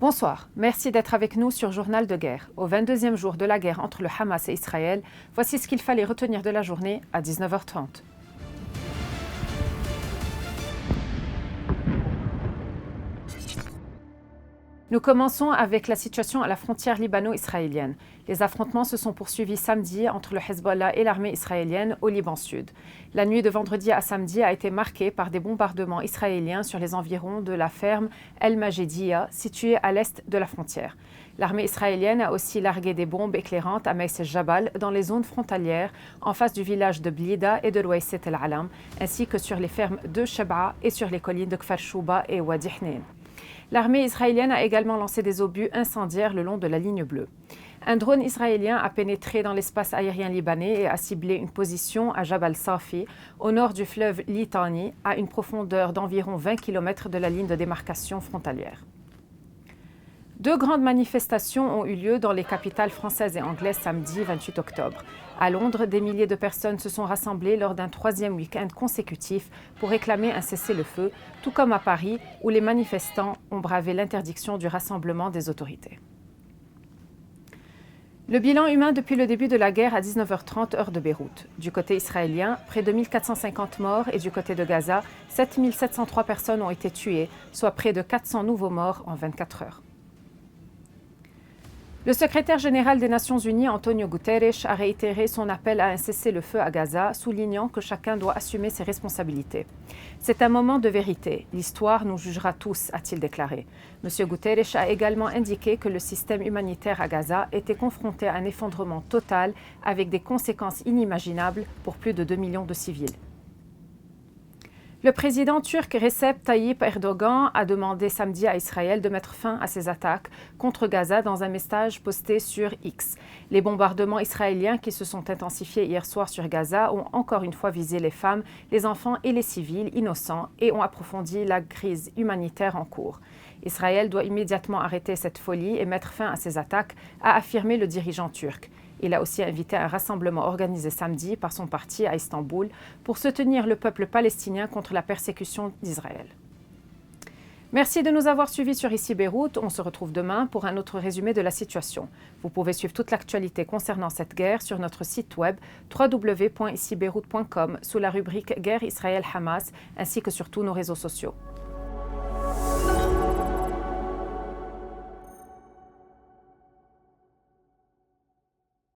Bonsoir, merci d'être avec nous sur Journal de guerre. Au 22e jour de la guerre entre le Hamas et Israël, voici ce qu'il fallait retenir de la journée à 19h30. Nous commençons avec la situation à la frontière libano-israélienne. Les affrontements se sont poursuivis samedi entre le Hezbollah et l'armée israélienne au Liban Sud. La nuit de vendredi à samedi a été marquée par des bombardements israéliens sur les environs de la ferme El Majediya, située à l'est de la frontière. L'armée israélienne a aussi largué des bombes éclairantes à Meis el-Jabal dans les zones frontalières en face du village de Blida et de l'Ouaïset el-Alam, ainsi que sur les fermes de Shab'a et sur les collines de Kfar Shouba et Wadi Hnein. L'armée israélienne a également lancé des obus incendiaires le long de la ligne bleue. Un drone israélien a pénétré dans l'espace aérien libanais et a ciblé une position à Jabal Safi, au nord du fleuve Litani, à une profondeur d'environ 20 km de la ligne de démarcation frontalière. Deux grandes manifestations ont eu lieu dans les capitales françaises et anglaises samedi 28 octobre. À Londres, des milliers de personnes se sont rassemblées lors d'un troisième week-end consécutif pour réclamer un cessez-le-feu, tout comme à Paris, où les manifestants ont bravé l'interdiction du rassemblement des autorités. Le bilan humain depuis le début de la guerre à 19h30 heure de Beyrouth. Du côté israélien, près de 1450 morts et du côté de Gaza, 7703 personnes ont été tuées, soit près de 400 nouveaux morts en 24 heures. Le secrétaire général des Nations Unies, Antonio Guterres, a réitéré son appel à un cessez-le-feu à Gaza, soulignant que chacun doit assumer ses responsabilités. C'est un moment de vérité. L'histoire nous jugera tous, a-t-il déclaré. M. Guterres a également indiqué que le système humanitaire à Gaza était confronté à un effondrement total avec des conséquences inimaginables pour plus de 2 millions de civils. Le président turc Recep Tayyip Erdogan a demandé samedi à Israël de mettre fin à ses attaques contre Gaza dans un message posté sur X. Les bombardements israéliens qui se sont intensifiés hier soir sur Gaza ont encore une fois visé les femmes, les enfants et les civils innocents et ont approfondi la crise humanitaire en cours. Israël doit immédiatement arrêter cette folie et mettre fin à ces attaques, a affirmé le dirigeant turc. Il a aussi invité un rassemblement organisé samedi par son parti à Istanbul pour soutenir le peuple palestinien contre la persécution d'Israël. Merci de nous avoir suivis sur Ici Beyrouth. On se retrouve demain pour un autre résumé de la situation. Vous pouvez suivre toute l'actualité concernant cette guerre sur notre site web www.icibeyrouth.com sous la rubrique Guerre Israël-Hamas ainsi que sur tous nos réseaux sociaux.